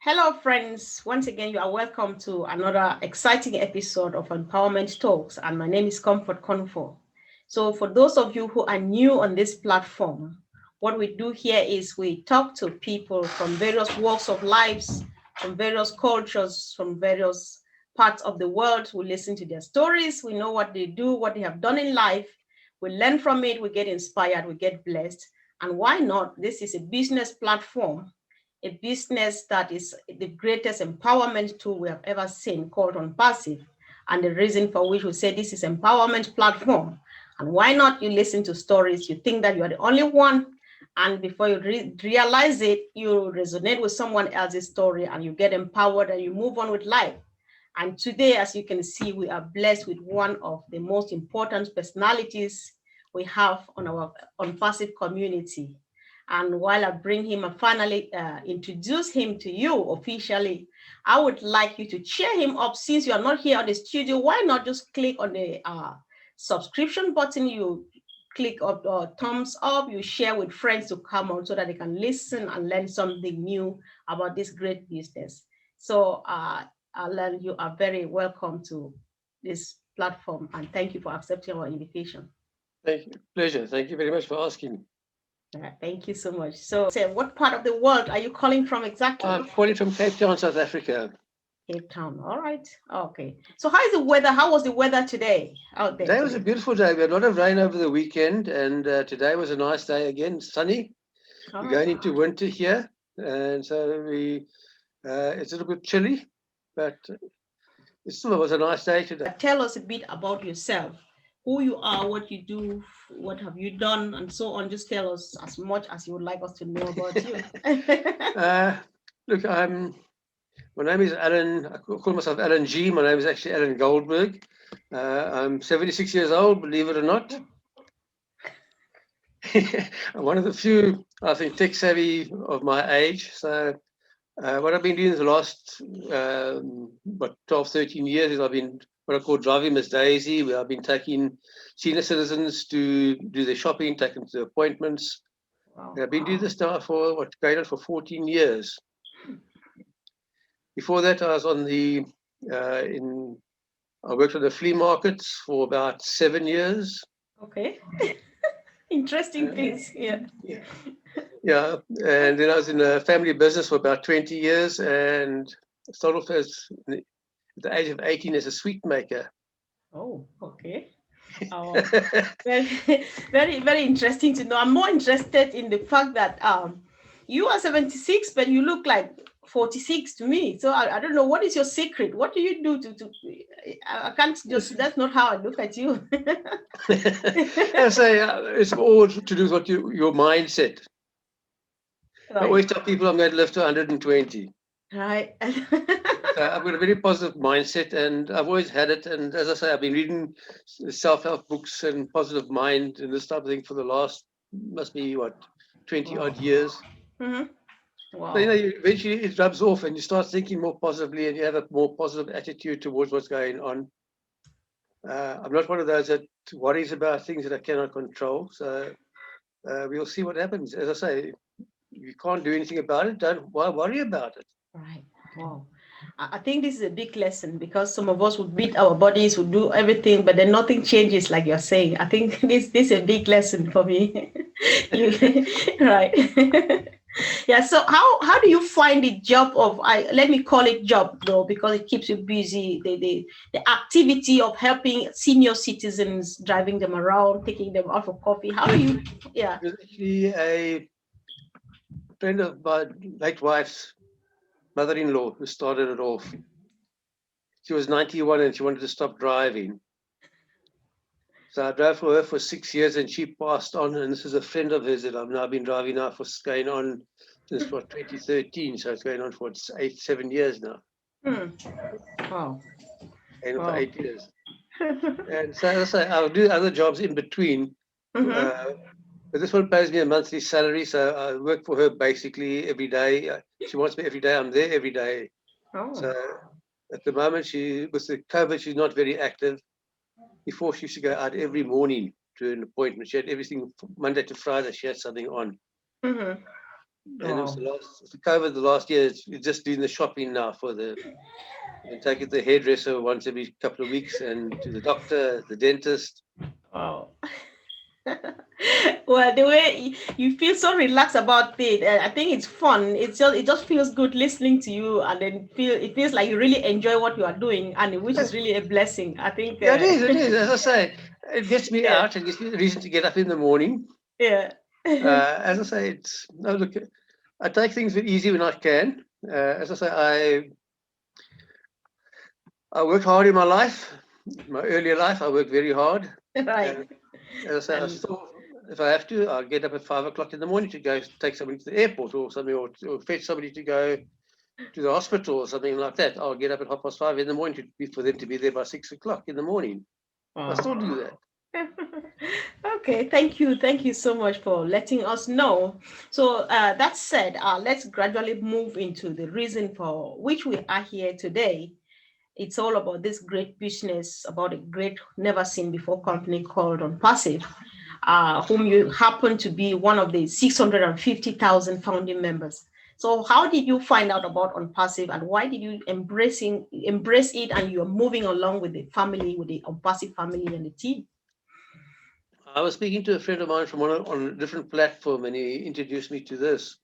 Hello, friends. Once again, you are welcome to another exciting episode of Empowerment Talks, and my name is Comfort Comfort. So, for those of you who are new on this platform, what we do here is we talk to people from various walks of lives, from various cultures, from various parts of the world. We listen to their stories, we know what they do, what they have done in life. We learn from it, we get inspired, we get blessed. And why not? This is a business platform, a business that is the greatest empowerment tool we have ever seen, called ONPASSIVE. And the reason for which we say this is empowerment platform. And why not you listen to stories? You think that you are the only one, and before you realize it, you resonate with someone else's story and you get empowered and you move on with life. And today, as you can see, we are blessed with one of the most important personalities we have on our ONPASSIVE community. And while I bring him and finally introduce him to you officially, I would like you to cheer him up. Since you are not here at the studio, why not just click on the subscription button? You click up thumbs up, you share with friends to come on so that they can listen and learn something new about this great business. So, Alan, you are very welcome to this platform, and thank you for accepting our invitation. Thank you. Pleasure. Thank you very much for asking. Thank you so much. So, say, what part of the world are you calling from exactly? I'm calling from Cape Town, South Africa. Cape Town. All right. Okay. So, how is the weather? How was the weather today out there Today was a today? beautiful day. We had a lot of rain over the weekend, and today was a nice day again, sunny. All We're right. going into winter here, and so it's a little bit chilly, but it still was a nice day today. Tell us a bit about yourself, who you are, what you do, what have you done, and so on. Just tell us as much as you would like us to know about you. uh, Look, my name is Allan. I call myself Allan G. My name is actually Allan Goldberg. I'm 76 years old, believe it or not. I'm one of the few, I think, tech savvy of my age. So, what I've been doing the last, 12, 13 years is I've been what I call driving Miss Daisy, where I've been taking senior citizens to do their shopping, taking them to appointments. Wow. And I've been doing this now for going on for 14 years. Before that, I was on I worked on the flea markets for about 7 years. Okay. Interesting things. Yeah. Yeah, and then I was in a family business for about 20 years, and started off at the age of 18 as a sweet maker. Oh, okay. Oh, very, very, very interesting to know. I'm more interested in the fact that you are 76, but you look like 46 to me. So I don't know, what is your secret? What do you do to I can't just, that's not how I look at you. I say it's all to do with what your mindset. I Right. always tell people I'm going to live to 120. Right. I've got a very positive mindset, and I've always had it. And as I say, I've been reading self-help books and positive mind and this type of thing for the last, must be what, 20 Wow. odd years. Hmm. So, Wow. eventually it rubs off and you start thinking more positively and you have a more positive attitude towards what's going on. I'm not one of those that worries about things that I cannot control. So we'll see what happens. As I say, you can't do anything about it. Don't worry about it. Right. Wow. I think this is a big lesson, because some of us would beat our bodies, would do everything, but then nothing changes, like you're saying. I think this is a big lesson for me. You, right. Yeah. So how do you find the job of, I let me call it job though, because it keeps you busy. The activity of helping senior citizens, driving them around, taking them out for coffee. How do you? Yeah. It was actually a friend of my late wife's mother-in-law who started it off. She was 91 and she wanted to stop driving. So I drove for her for 6 years and she passed on. And this is a friend of hers that I've now been driving now for going on since 2013. So it's going on for 7 years now. Hmm. Wow. And for Wow. 8 years. And so as I say, I'll do other jobs in between. Mm-hmm. Uh, but this one pays me a monthly salary. So I work for her basically every day. She wants me every day. I'm there every day. Oh. So at the moment, with the COVID, she's not very active. Before, she used to go out every morning to an appointment. She had everything Monday to Friday. She had something on. Mm-hmm. And it was Wow. the COVID the last year. You're just doing the shopping now for the. You take it to the hairdresser once every couple of weeks, and to the doctor, the dentist. Wow. Well, the way you feel so relaxed about it, I think it's fun. It just feels good listening to you, and then it feels like you really enjoy what you are doing, and which is really a blessing. I think. Yeah, it is. It is. As I say, it gets me Yeah, out. It gives me a reason to get up in the morning. yeah. As I say, it's no look. I take things easy when I can. As I say, I work hard in my life. My earlier life, I worked very hard. Right. And as I say, I And still, if I have to, I'll get up at 5 o'clock in the morning to go take somebody to the airport or something, or fetch somebody to go to the hospital or something like that. I'll get up at 5:30 in the morning for them to be there by 6 o'clock in the morning. I still do that. Okay, thank you so much for letting us know. So that said, let's gradually move into the reason for which we are here today. It's all about this great business, about a great never seen before company called ONPASSIVE, whom you happen to be one of the 650,000 founding members. So how did you find out about ONPASSIVE, and why did you embrace it, and you're moving along with the family, with the ONPASSIVE family and the team? I was speaking to a friend of mine from on a different platform, and he introduced me to this.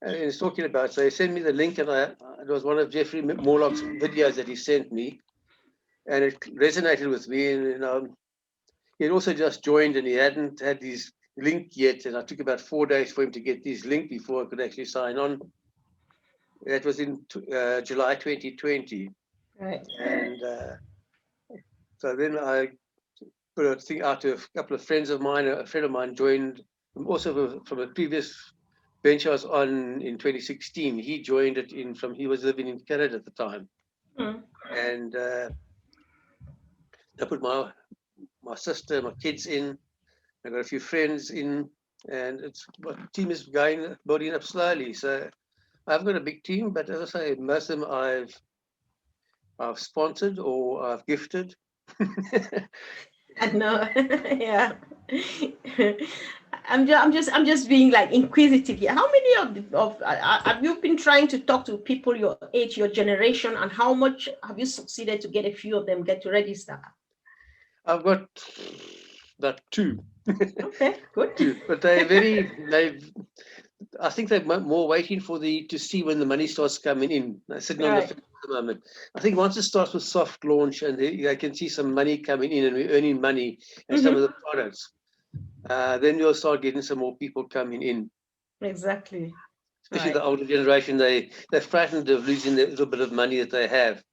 And he's talking about, so he sent me the link, and it was one of Jeffrey Morlock's videos that he sent me, and it resonated with me. And he had also just joined, and he hadn't had his link yet, and I took about 4 days for him to get his link before I could actually sign on. That was in July 2020, Right. and so then I put a thing out to a couple of friends of mine. A friend of mine joined, also from a previous venture I was on in 2016. He joined it he was living in Canada at the time, Mm. and I put my sister, my kids in. I got a few friends in, and my team is building up slowly. So I've got a big team, but as I say, most of them I've sponsored or I've gifted. I know. Yeah. I'm just being like inquisitive here. How many have you been trying to talk to people your age, your generation, and how much have you succeeded to get a few of them get to register? I've got about two. Okay, good. Two, but I think they're more waiting to see when the money starts coming in. They're sitting on the Right. fence at the moment. I think once it starts with soft launch and they can see some money coming in and we're earning money and some of Mm-hmm. the products, then you'll start getting some more people coming in. Exactly. Especially Right. the older generation, they're frightened of losing the little bit of money that they have.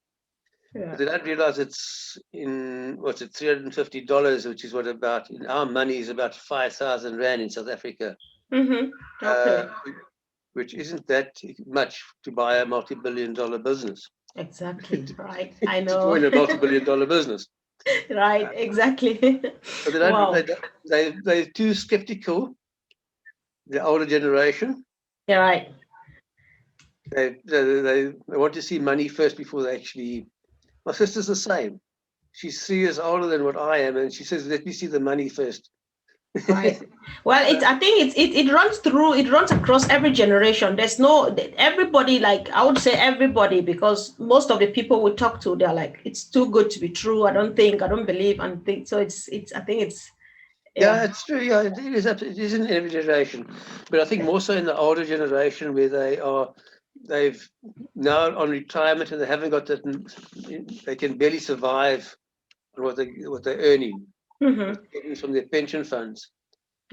Yeah. But they don't realize it's what's it, $350, which is what about in our money is about 5,000 rand in South Africa. Mm-hmm. Uh, Okay. which isn't that much to buy a multi-billion-dollar business, Exactly. Right. I to know. join a multi-billion-dollar business. Right. Exactly. But they don't. Wow. They're too skeptical. The older generation, Yeah. Right. they want to see money first before they actually. My sister's the same. She's 3 years older than what I am, and she says, "Let me see the money first." Right. Well, I think it runs through, it runs across every generation. There's no everybody, like I would say everybody, because most of the people we talk to, they're like, it's too good to be true. I don't believe, and think so. It's I think it's Yeah, yeah. it's true. Yeah, it is. It is in every generation, but I think more so in the older generation where they've now on retirement and they haven't got that. They can barely survive on what they're earning, what Mm-hmm. they're getting from their pension funds.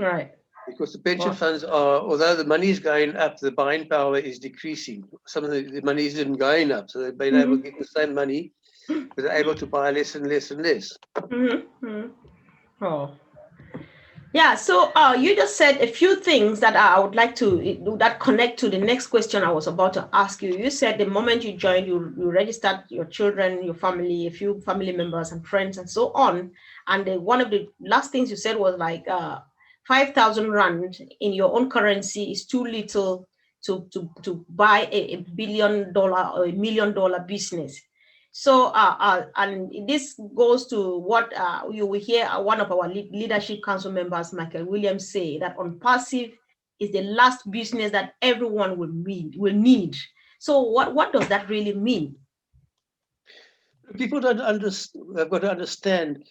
Right. Because the pension Well. funds are, although the money is going up, the buying power is decreasing. Some of the money isn't going up, so they've been able to Mm-hmm. get the same money, but they're able to buy less and less and less. Mm-hmm. Mm-hmm. Oh. Yeah, so you just said a few things that I would like to that connect to the next question I was about to ask you. You said the moment you joined, you registered your children, your family, a few family members and friends, and so on. And one of the last things you said was like 5,000 rand in your own currency is too little to buy a $1 billion or $1 million business. So, and this goes to what you will hear one of our leadership council members, Michael Williams, say that ONPASSIVE is the last business that everyone will need. So what does that really mean? People don't understand. They've got to understand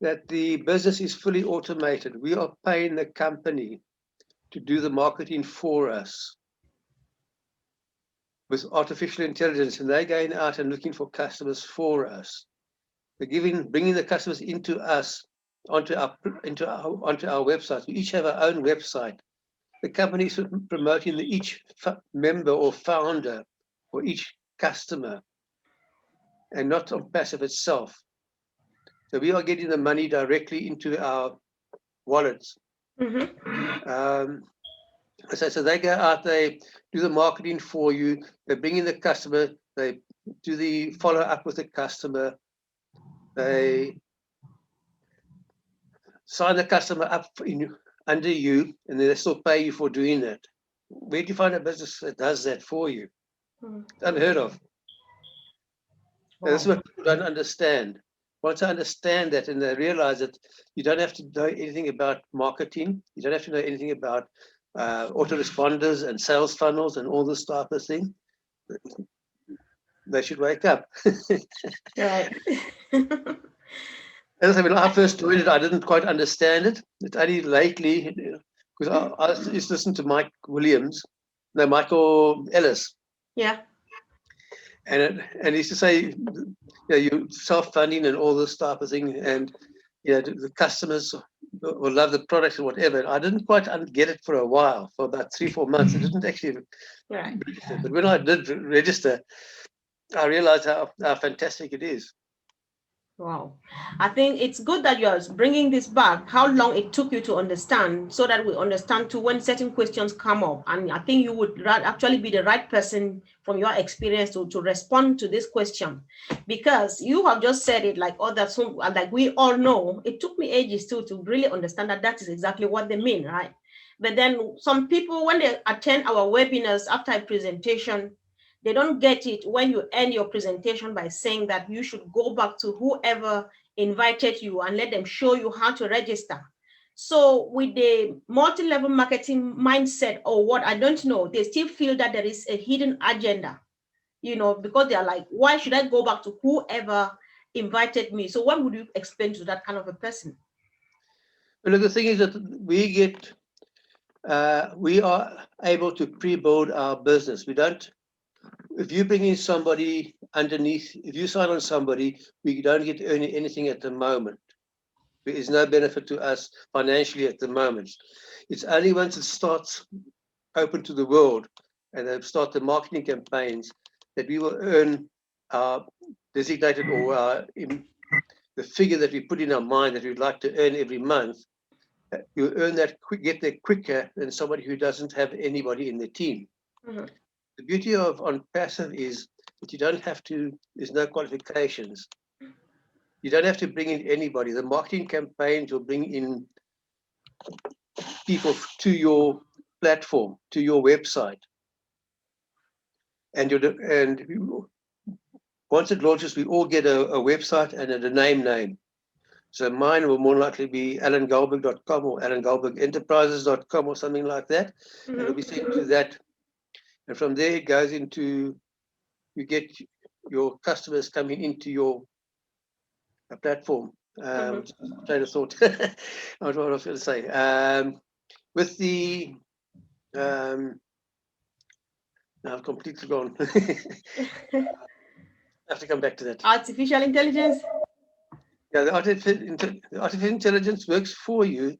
that the business is fully automated. We are paying the company to do the marketing for us with artificial intelligence, and they're going out and looking for customers for us. They're bringing the customers into us, onto our website. We each have our own website. The company is promoting each member or founder or each customer, and not on passive itself. So we are getting the money directly into our wallets. So they go out, they do the marketing for you, they bring in the customer, they do the follow up with the customer, they sign the customer up under you, and then they still pay you for doing that. Where do you find a business that does that for you? It's unheard of. Wow. That's what people don't understand. Once I understand that and they realize that you don't have to know anything about marketing, you don't have to know anything about autoresponders and sales funnels and all this type of thing, they should wake up. Right. As I say, when I first joined it, I didn't quite understand it. It's only lately, because I used to listen to Michael Ellis. Yeah. And he used to say, you self-funding and all this type of thing, and the customers will love the products and whatever. I didn't quite get it for a while, for about 3-4 months. It didn't actually register. But when I did register, I realized how fantastic it is. Wow. I think it's good that you're bringing this back, how long it took you to understand, so that we understand too when certain questions come up. And I think you would actually be the right person from your experience to respond to this question, because you have just said it like others, like we all know. It took me ages too to really understand that is exactly what they mean, right? But then some people, when they attend our webinars after a presentation, they don't get it when you end your presentation by saying that you should go back to whoever invited you and let them show you how to register. So with the multi-level marketing mindset, or what, I don't know, they still feel that there is a hidden agenda, because they are like, why should I go back to whoever invited me? So what would you explain to that kind of a person? Well, the thing is that we are able to pre-build our business. We don't. If you bring in somebody underneath, if you sign on somebody, we don't get anything at the moment. There is no benefit to us financially at the moment. It's only once it starts open to the world and they start the marketing campaigns that we will earn our designated, or the figure that we put in our mind that we'd like to earn every month. You earn that, get there quicker than somebody who doesn't have anybody in the team. The beauty of ONPASSIVE is that you don't have to, there's no qualifications. You don't have to bring in anybody. The marketing campaigns will bring in people to your platform, to your website. And once it launches, we all get a website and a name. So mine will more likely be allangoldberg.com or allangoldbergenterprises.com or something like that. And it'll be sent to that. And from there, it goes into, you get your customers coming into your platform. Train of thought. What I was going to say. With the, now I've completely gone. I have to come back to that. Artificial intelligence? Yeah, the artificial intelligence works for you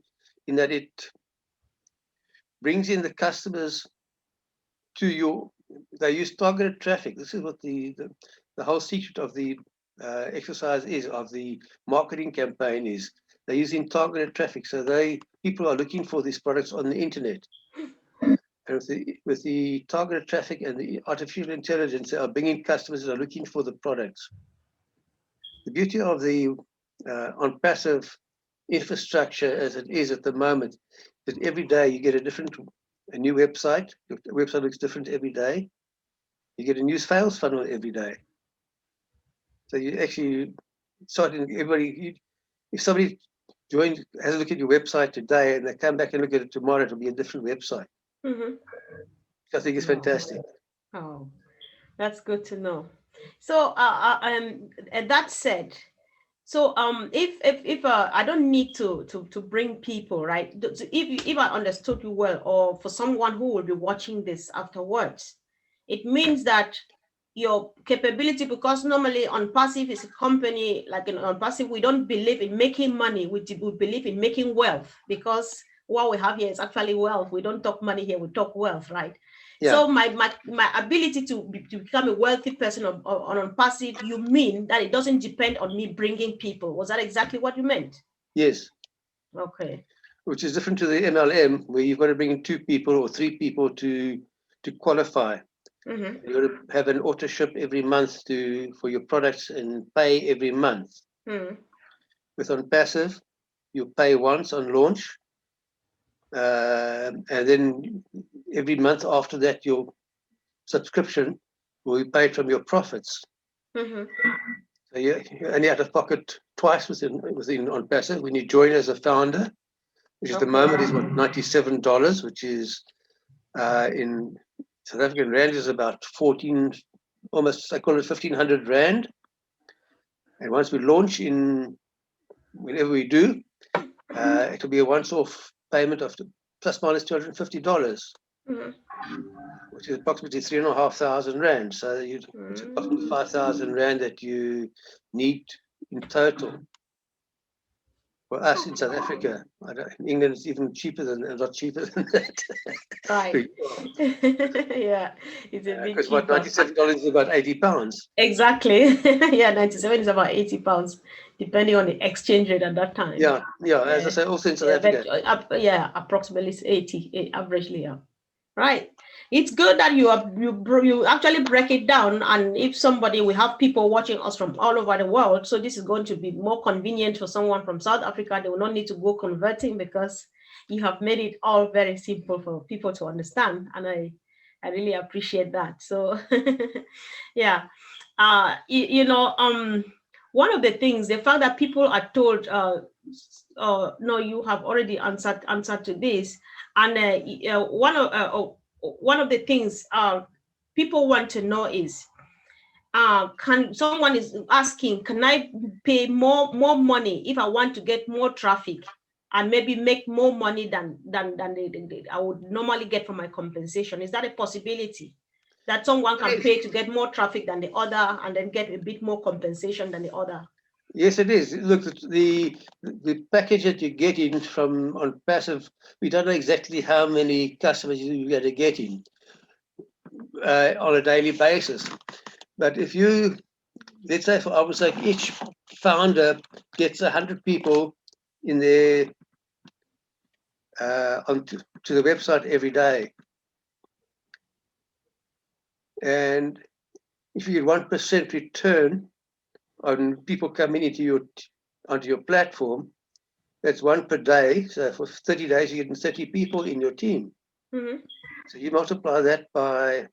in that it brings in the customers to your, they use targeted traffic. This is what the whole secret of the exercise is, of the marketing campaign is. They're using targeted traffic. So people are looking for these products on the internet. And with the targeted traffic and the artificial intelligence, they are bringing customers that are looking for the products. The beauty of the ONPASSIVE infrastructure as it is at the moment, that every day you get a new website. The website looks different every day. You get a new sales funnel every day. So you actually starting if somebody has a look at your website today and they come back and look at it tomorrow, it'll be a different website. Mm-hmm. which I think is Wow. fantastic. Oh, that's good to know. So, that said, so if I don't need to bring people, right? So if I understood you well, or for someone who will be watching this afterwards, it means that your capability, because normally on passive is a company like on passive, we don't believe in making money, we believe in making wealth, because what we have here is actually wealth. We don't talk money here, we talk wealth, right? Yeah. So my ability to become a wealthy person on passive, you mean that it doesn't depend on me bringing people? Was that exactly what you meant? Yes. Okay. Which is different to the MLM, where you've got to bring in 2 people or 3 people to qualify. Mm-hmm. You've got to have an auto ship every month for your products and pay every month. Mm-hmm. With ONPASSIVE, you pay once on launch, and then every month after that, your subscription will be paid from your profits. Mm-hmm. So you only out of pocket twice within ONPASSIVE when you join as a founder, which at the Okay. moment is what, $97, which is in South African rand is about 14, almost I call it 1,500 rand. And once we launch whenever we do, it'll be a once-off payment of plus minus $250, Mm-hmm. which is approximately 3,500 rand. So it's approximately Mm-hmm. 5,000 rand that you need in total. For us in South Africa, in England, it's even cheaper a lot cheaper than that. Right. Yeah, it's a bit Because what, cheaper. $97 is about £80. Exactly. Yeah, 97 is about 80 pounds, depending on the exchange rate at that time. Yeah, yeah. As I Yeah. say, also in South Yeah, but Africa. yeah, approximately it's 80, averagely, yeah. Right. It's good that you actually break it down, and if somebody, we have people watching us from all over the world, so this is going to be more convenient for someone from South Africa. They will not need to go converting, because you have made it all very simple for people to understand, and I really appreciate that. So yeah, one of the things, the fact that people are told, no, you have already answered to this, and one of the things people want to know is, can someone is asking, can I pay more money if I want to get more traffic, and maybe make more money than I would normally get from my compensation? Is that a possibility, that someone can pay to get more traffic than the other, and then get a bit more compensation than the other? Yes, it is. Look, the package that you get in from ONPASSIVE, we don't know exactly how many customers you're going to get in on a daily basis. But if you, let's say, for argument's sake, each founder gets 100 people in their onto to the website every day, and if you get 1% return on people coming onto your platform, that's 1 per day. So for 30 days, you're getting 30 people in your team. Mm-hmm. So you multiply that by,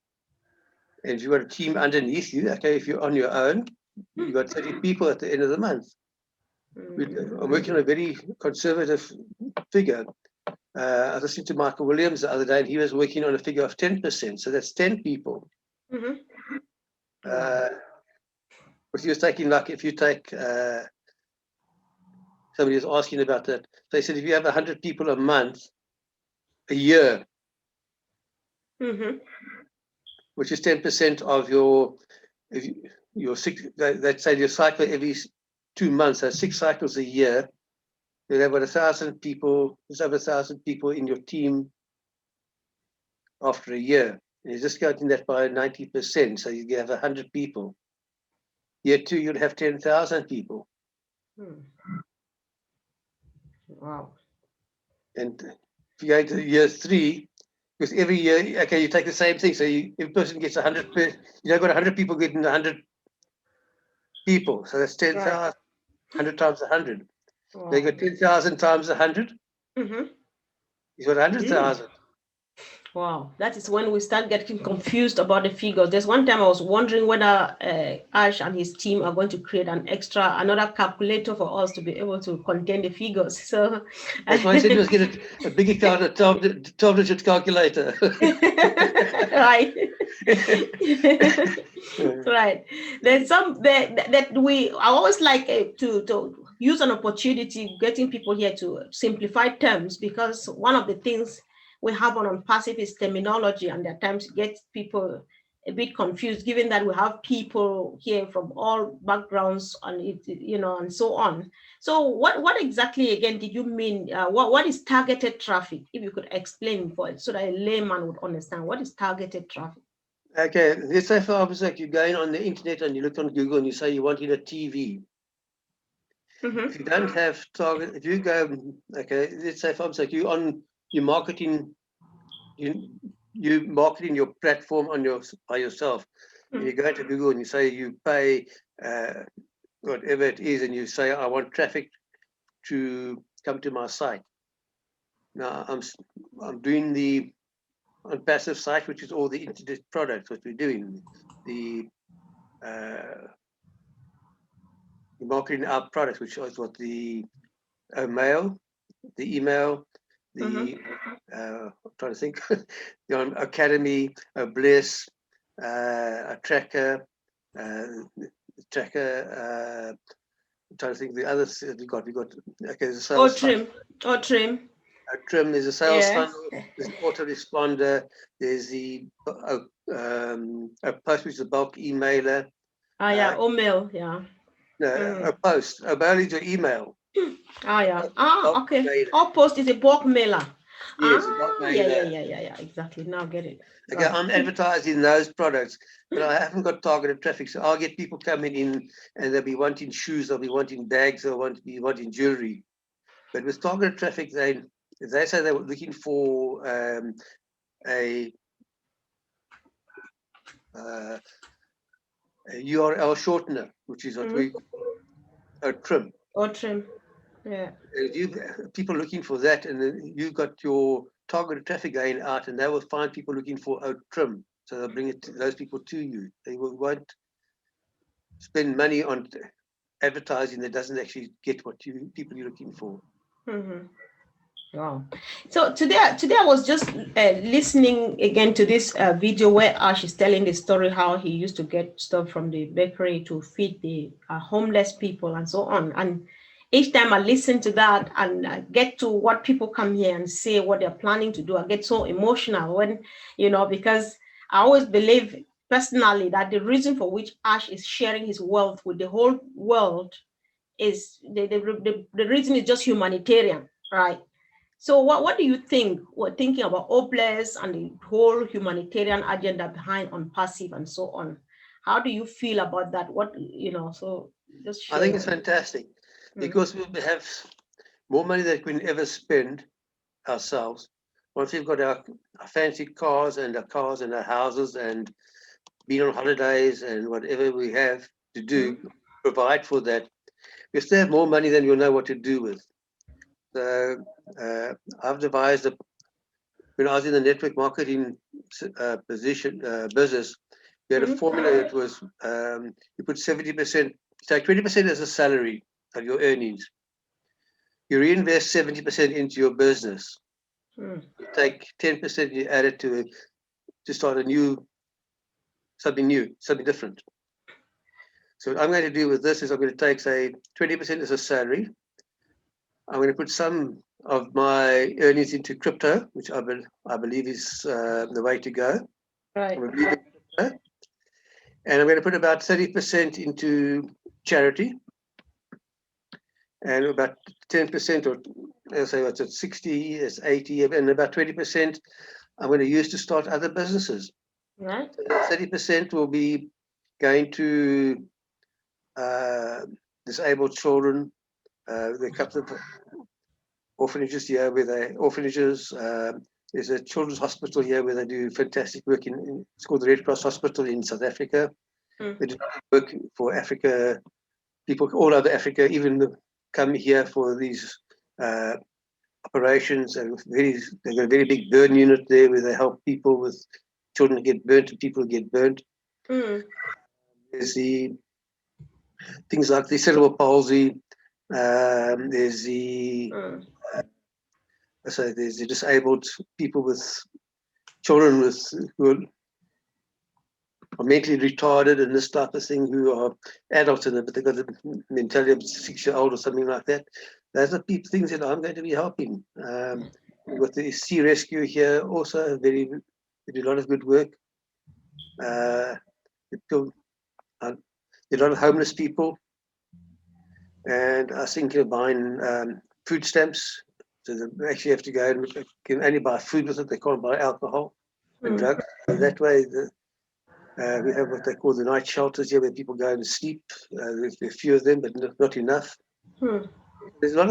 and if you've got a team underneath you, okay, if you're on your own, you've got 30 people at the end of the month. I'm working on a very conservative figure. I was listening to Michael Williams the other day, and he was working on a figure of 10%. So that's 10 people. Mm-hmm. If you're taking, like, if you take, somebody was asking about that. They said if you have 100 people a month, a year, Mm-hmm. which is 10% of your six, let's say your cycle every 2 months, so 6 cycles a year, you'll have about 1,000 people, there's over 1,000 people in your team after a year. And you're discounting that by 90%, so you have 100 people. Year 2, you'd have 10,000 people. Wow. And if you go to year 3, because every year, okay, you take the same thing. So every person gets 100, you got 100 people getting 100 people. So that's 10,000, Right. 100 times 100. Wow. They got 10,000 times 100. Mm-hmm. He's got 100,000. Wow, that is when we start getting confused about the figures. There's one time I was wondering whether Ash and his team are going to create another calculator for us to be able to contain the figures. So, That's why I said, let's get a big account, a 12-digit calculator. right. Right. There's some that we I always like to use an opportunity getting people here to simplify terms, because one of the things we have on passive is terminology, and at times get people a bit confused, given that we have people here from all backgrounds and and so on. So what exactly again did you mean? What is targeted traffic? If you could explain for it so that a layman would understand what is targeted traffic. Okay, let's say for obviously you're going on the internet and you look on Google and you say you wanted a TV. If you don't have target, if you go, okay, let's say for obviously you're marketing, you marketing your platform by yourself. And you go to Google and you say you pay whatever it is, and you say I want traffic to come to my site. Now I'm doing the ONPASSIVE site, which is all the internet products, what we're doing, the marketing our products, which is what the mail, the email, the I'm trying to think, the Academy, a Bliss, a Tracker, Tracker. I'm trying to think the others we got. Okay, there's a sales funnel. Trim. A Trim. There's a sales Yes. funnel. There's an autoresponder. There's the a post, which is a bulk emailer. Yeah, mail, yeah. A post. A mail is your email. Yeah. Okay. Mailer. All post is a bulk mailer. Yes, a bulk mailer. Yeah. Exactly. Now get it. Okay, right. I'm advertising those products, but I haven't got targeted traffic. So I'll get people coming in and they'll be wanting shoes, they'll be wanting bags, they'll be wanting jewelry. But with targeted traffic, they say they were looking for a URL shortener, which is what we a trim. Trim. Yeah. People looking for that, and then you got your targeted traffic going out, and they will find people looking for a trim. So they'll bring those people to you. They won't spend money on advertising that doesn't actually get what people you're looking for. Wow. So today I was just listening again to this video where Ash is telling the story how he used to get stuff from the bakery to feed the homeless people and so on. And each time I listen to that and I get to what people come here and say what they're planning to do, I get so emotional when, because I always believe personally that the reason for which Ash is sharing his wealth with the whole world is the reason is just humanitarian, right? So what do you think? We're thinking about hopeless and the whole humanitarian agenda behind ONPASSIVE and so on. How do you feel about that? So just share. I think it's fantastic because we have more money than we can ever spend ourselves. Once we've got our fancy cars and our houses and been on holidays and whatever we have to do, provide for that, we still have more money than we'll know what to do with. So I've devised when I was in the network marketing business, we had a formula that was you put 70%, take 20% as a salary of your earnings. You reinvest 70% into your business. You take 10%, you add it to start something new, something different. So what I'm going to do with this is I'm going to take, say, 20% as a salary. I'm going to put some of my earnings into crypto, which I believe is the way to go. Right. And I'm going to put about 30% into charity, and about 10%, or let's say what's it, 60, it's 80, and about 20% I'm going to use to start other businesses. Right. So 30% will be going to disabled children. There are a couple of orphanages here there's a children's hospital here where they do fantastic work it's called the Red Cross Hospital in South Africa. They do work for Africa, people all over Africa, even come here for these operations. They've got a very big burn unit there where they help people with children who get burnt and people who get burnt. There's the things like the cerebral palsy. There's the there's the disabled people with children with who are mentally retarded and this type of thing, who are adults in it, but they've got a mentality of 6-year-old or something like that. Those are things that I'm going to be helping. With the sea rescue here, also they do a lot of good work. There are a lot of homeless people, and I was thinking of buying food stamps. So they actually have to go and can only buy food with it. They can't buy alcohol and drugs. So that way, we have what they call the night shelters here, where people go and sleep. There's a few of them, but not enough. There's a lot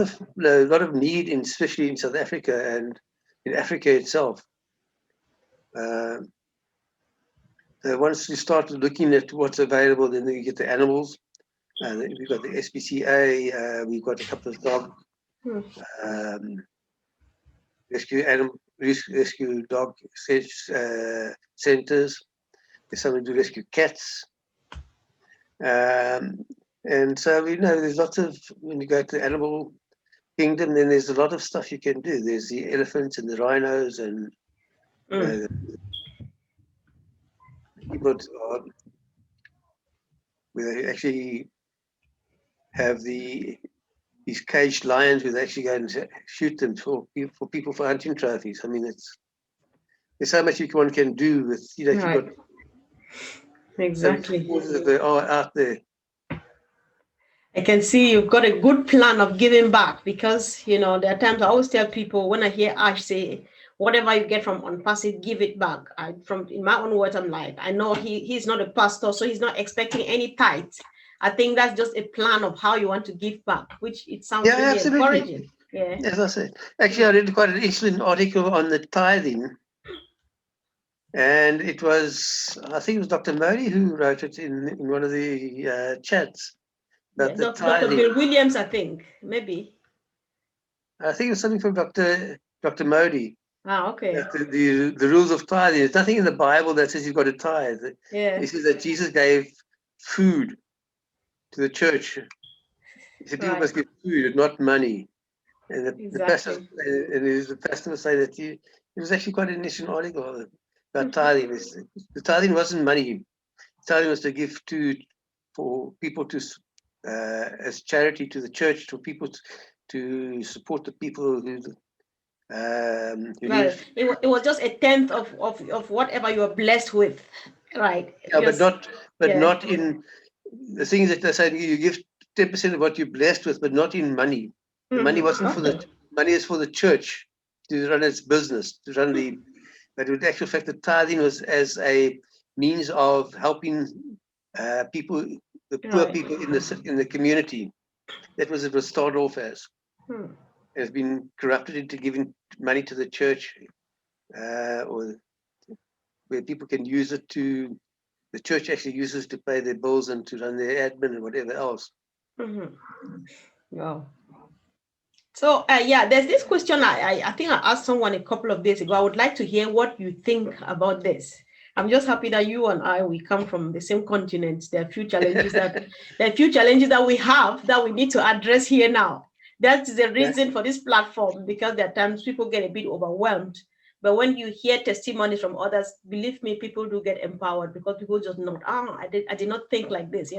of need, especially in South Africa and in Africa itself. So once you start looking at what's available, then you get the animals. We've got the SPCA. We've got a couple of dog rescue dog centers. There's somebody to rescue cats. And so we know there's lots of, when you go to the animal kingdom, then there's a lot of stuff you can do. There's the elephants and the rhinos and people where they actually have these caged lions where they actually go and shoot them for people for hunting trophies. I mean, there's so much one can do with, you've got exactly. They are out there. I can see you've got a good plan of giving back, because there are times I always tell people, when I hear Ash say, whatever you get from ONPASSIVE, give it back. In my own words, I'm like, I know he's not a pastor, so he's not expecting any tithe. I think that's just a plan of how you want to give back, which it sounds really encouraging. Yeah. As I said, actually, I read quite an excellent article on the tithing, and it was, I think it was Dr. Modi who wrote it in one of the chats. Dr. Bill Williams, I think, maybe. I think it was something from Dr. Modi. Okay. The rules of tithing. There's nothing in the Bible that says you've got to tithe. Yeah. It says that Jesus gave food to the church. He said people must give food, not money. And the pastor, the pastor would say that it was actually quite an interesting article about tithing. The tithing wasn't money. Tithing was to give for people to as charity to the church, to people to support the people who need. It was just a tenth of whatever you are blessed with, right? Yeah, but not in the things that they say. You give 10% of what you're blessed with, but not in money. The money wasn't for the money is for the church to run its business, to run the. But in actual fact, the tithing was as a means of helping people, the poor people in the community. That was it was started off as. It has been corrupted into giving money to the church, or where people can use it to. The church actually uses to pay their bills and to run their admin and whatever else. Wow. So there's this question I think I asked someone a couple of days ago. I would like to hear what you think about this. I'm just happy that you and I, we come from the same continent. There are few challenges that we have that we need to address here now. That's the reason for this platform, because there are times people get a bit overwhelmed. But when you hear testimonies from others, believe me, people do get empowered, because people just know, I did not think like this,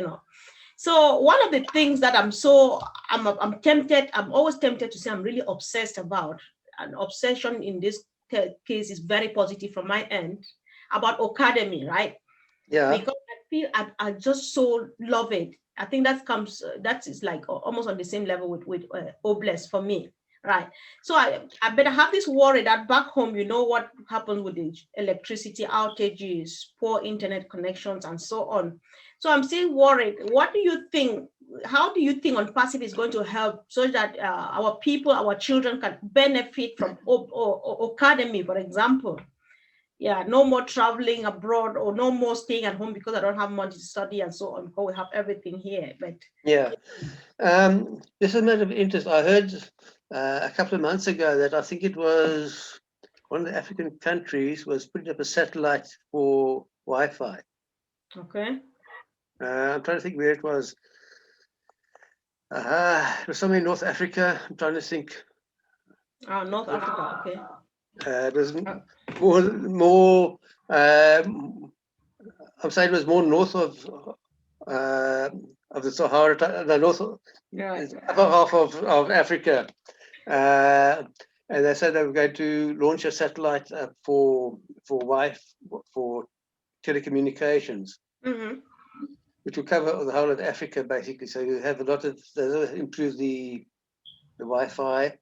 So one of the things that I'm always tempted to say I'm really obsessed about, and obsession in this case is very positive from my end, about academy, right? Yeah. Because I feel I just so love it. I think that is like almost on the same level with Obless for me, right? So I better have this worry that back home, what happens with the electricity outages, poor internet connections, and so on. So I'm still worried. What do you think? How do you think ONPASSIVE is going to help so that our people, our children can benefit from academy, for example? Yeah, no more traveling abroad, or no more staying at home because I don't have money to study and so on, because we have everything here. But yeah, just a matter of interest. I heard a couple of months ago that I think it was one of the African countries was putting up a satellite for Wi-Fi. Okay. I'm trying to think where it was. It was somewhere in North Africa. I'm trying to think. North Africa. Okay. It was Uh, more. I'm saying it was more north of the Sahara, the north, right. the upper half of Africa. And they said they were going to launch a satellite for for telecommunications, Mm-hmm. which will cover the whole of Africa basically. So you have a lot of improve the Wi-Fi,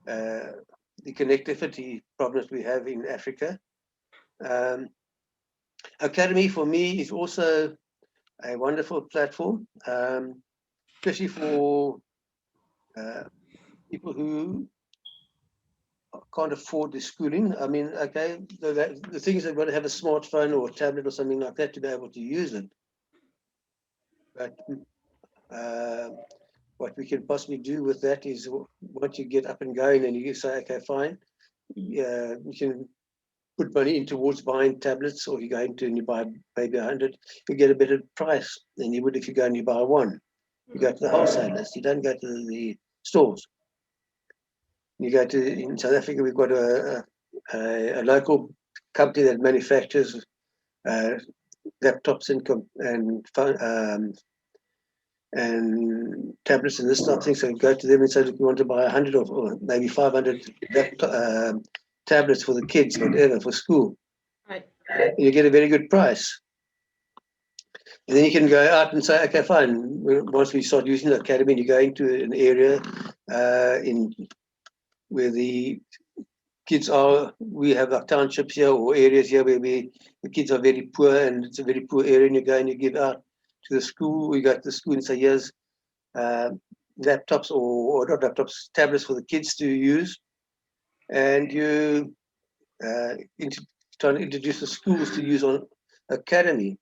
the connectivity problems we have in Africa. Um, Academy for me is also a wonderful platform, especially for people who can't afford the schooling. I mean, okay, the things they've got to have a smartphone or a tablet or something like that to be able to use it. But uh, what we can possibly do with that is once you get up and going and you say, okay, fine, you can put money in towards buying tablets, or you go into and you buy maybe 100, you get a better price than you would if you go and you buy one. You go to the wholesalers, you don't go to the stores. You go to, in South Africa, we've got a local company that manufactures laptops and phone, and tablets and this type of thing. So you go to them and say, look, you want to buy 100 or maybe 500 tablets for the kids, whatever, for school. Right. And you get a very good price. And then you can go out and say, okay, fine. Once we start using the academy, you go into an area in where the kids are. We have like townships here or areas here where the kids are very poor, and it's a very poor area. And you go and you give out to the school. We go to the school and say, here's laptops or not laptops, tablets for the kids to use, and you try to introduce the schools to use on academy.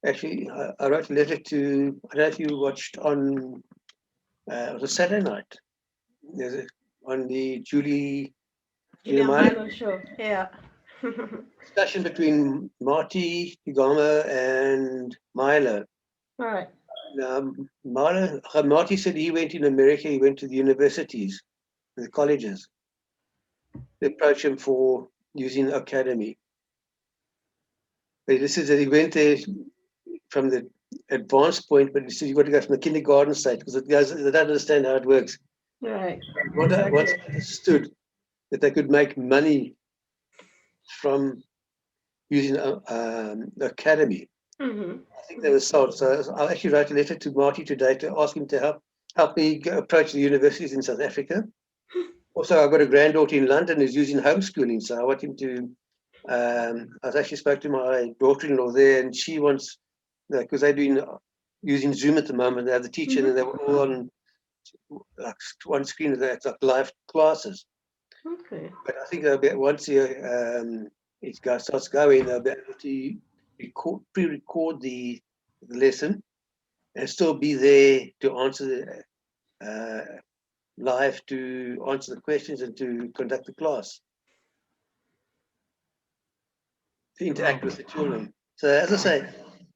Actually, I wrote a letter to, I don't know if you watched on, it was a Saturday night, on the Julia Julian Milo Milo show. Yeah. discussion between Marty, Igama, and Milo. All right. Marty said he went in America, he went to the universities, the colleges. They approached him for using academy. But this is that he went there from the advanced point, but he said you've got to go from the kindergarten stage because they don't understand how it works. Right. Once Exactly. understood that they could make money from using academy, Mm-hmm. I think they were sold. So I actually wrote a letter to Marty today to ask him to help me approach the universities in South Africa. Also, I've got a granddaughter in London who's using homeschooling, so I want him to. I was actually spoke to my daughter-in-law there, and she wants, because they're doing using Zoom at the moment. They have the teacher, Mm-hmm. and they were all on like one screen. It's like live classes. Okay. But I think they'll be once it starts going, they'll be able to pre-record the lesson and still be there to answer live, to answer the questions and to conduct the class, to interact with the children. So as I say,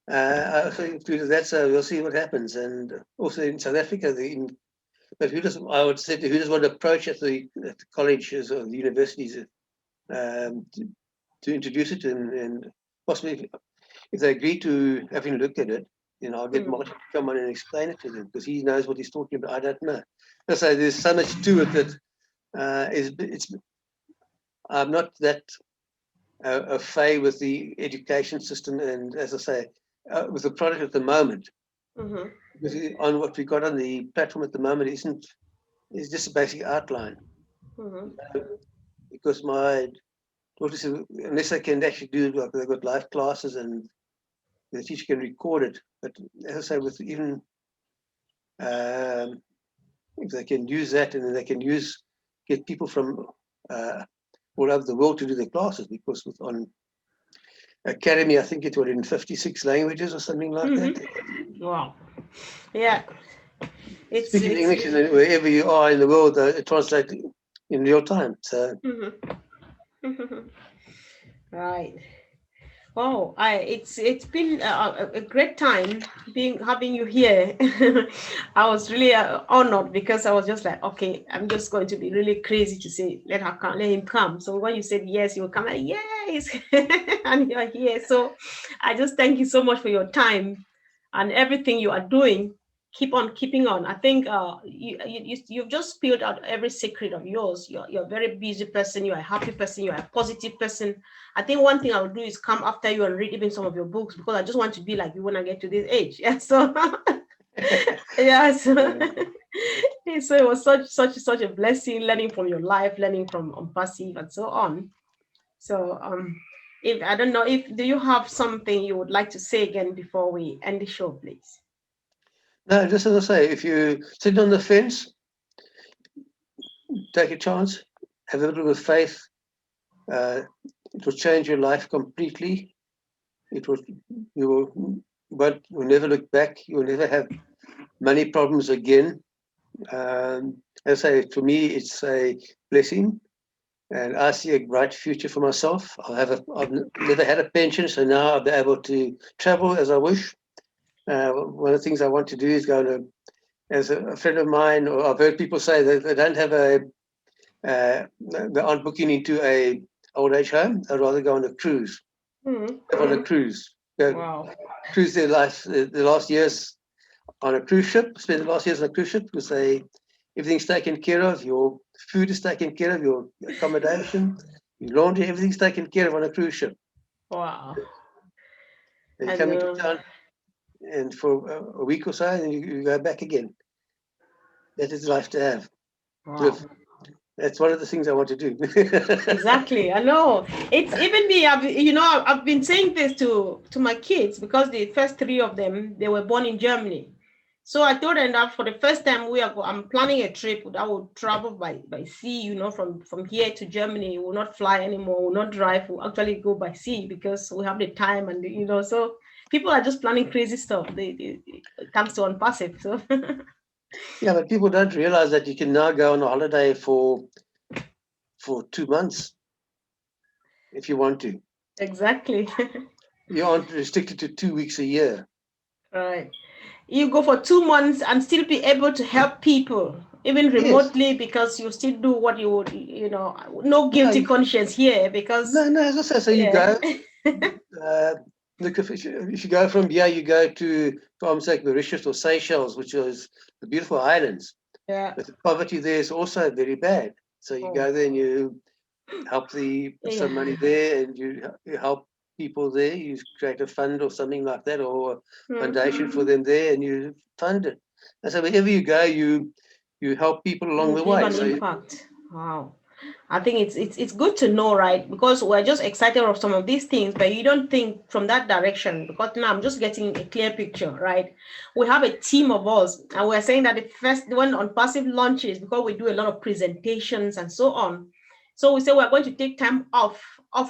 I also included that, so we'll see what happens. And also in South Africa, but I would say who does want to approach at the colleges or the universities to introduce it, and possibly if they agree to having looked at it, I'll get Martin to come on and explain it to them because he knows what he's talking about. I don't know. So there's so much to it that I'm not that au fait with the education system, and as I say, with the product at the moment. Mm-hmm. Because on what we got on the platform at the moment is just a basic outline. Mm-hmm. Because my daughter said, unless they can actually do it, like they've got live classes and the teacher can record it. But as I say, with even if they can use that, and then they can get people from all over the world to do their classes, because on Academy, I think it was in 56 languages or something like that. Mm-hmm. Wow. Yeah. Speaking it's English wherever you are in the world, it translates in real time. So right. Oh, it's been a great time having you here. I was really honored because I was just like, okay, I'm just going to be really crazy to say let him come. So when you said yes, you will come like yes, and you're here. So I just thank you so much for your time and everything you are doing. Keep on keeping on. I think you've just spilled out every secret of yours. You're a very busy person. You're a happy person. You're a positive person. I think one thing I'll do is come after you and read even some of your books because I just want to be like you when I get to this age. Yeah. So yeah. So, so it was such a blessing learning from your life, learning from ONPASSIVE and so on. So if I don't know if do you have something you would like to say again before we end the show, please? no, just as I say, if you sit on the fence, take a chance, have a little bit of faith. It will change your life completely. It will, you will, but you'll never look back. You'll never have money problems again. As I say, for me, it's a blessing, and I see a bright future for myself. I've never had a pension, so now I'll be able to travel as I wish. One of the things I want to do is go to, as a friend of mine, or I've heard people say that they don't have they aren't booking into a old age home. I'd rather go on a cruise. Go on a cruise. Go Wow. cruise their life, the last years on a cruise ship. Spend the last years on a cruise ship because everything's taken care of. Your food is taken care of. Your accommodation, your laundry, everything's taken care of on a cruise ship. Wow. And you And come into town, and for a week or so, and you go back again. That is life to have. wow. That's one of the things I want to do. Exactly. I know. It's even me. I've been saying this to my kids because the first three of them they were born in Germany. So I told them that for the first time I'm planning a trip that will travel by sea. From here to Germany. We'll not fly anymore. We'll not drive. We'll actually go by sea because we have the time So people are just planning crazy stuff. It comes to ONPASSIVE. So Yeah, but people don't realize that you can now go on a holiday for 2 months if you want to. exactly. You aren't restricted to 2 weeks a year. Right. You go for 2 months and still be able to help people, even Yes. remotely, because you still do what you would, no Yeah. guilty conscience here because, No, no. As I say, so you yeah. go. Look, if you go from here, you go to, for arm's sake, Mauritius or Seychelles, which is the beautiful islands. Yeah. But the poverty there is also very bad. So you Oh, go there and you help some yeah. money there, and you help people there. You create a fund or something like that, or a foundation for them there, and you fund it. And so wherever you go, you help people along You the leave way. an impact. Wow. I think it's good to know, right? Because we're just excited of some of these things, but you don't think from that direction. Because now I'm just getting a clear picture, right? We have a team of us, and we're saying that the first one on passive launches because we do a lot of presentations and so on. So we say we're going to take time off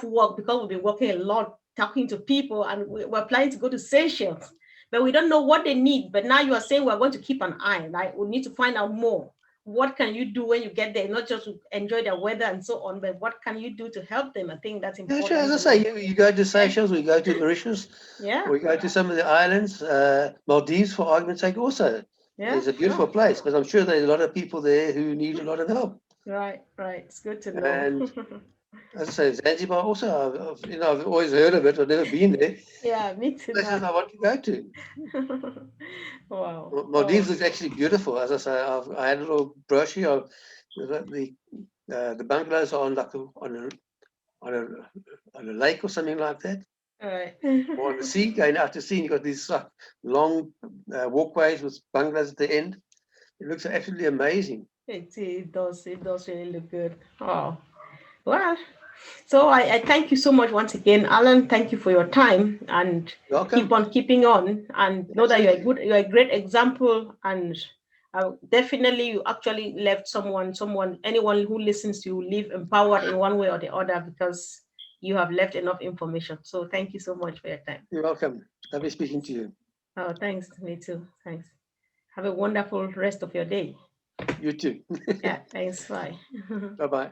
work because we've been working a lot, talking to people, and we're planning to go to Seychelles, but we don't know what they need. But now you are saying we're going to keep an eye, right? We need to find out more. What can you do when you get there, not just to enjoy the weather and so on, but what can you do to help them? I think that's Yeah, sure. As important I to know. say, you go to Seychelles, we go to Mauritius, Yeah, or we go to some of the islands, Maldives, for argument's sake. Also, yeah, is a beautiful sure. place, but I'm sure there's a lot of people there who need a lot of help. Right, right. It's good to know. And as I say, Zanzibar also, I've always heard of it. I've never been there. Yeah, me too Places now. I want to go to. Wow. Maldives Oh, looks actually beautiful. As I say, I had a little brochure of the bungalows are on like on a on a lake or something like that, all right. or on the sea. Going out to sea, and you've got these long walkways with bungalows at the end. It looks absolutely amazing. It does really look good. Oh, well. So I thank you so much once again, Alan. Thank you for your time and keep Welcome. on keeping on and know that Absolutely. you're a great example and definitely you actually left anyone who listens to you live empowered in one way or the other because you have left enough information. So thank you so much for your time. You're welcome. Lovely speaking to you. Oh, thanks. Me too. Thanks. Have a wonderful rest of your day. You too. Yeah, thanks. Bye. Bye-bye.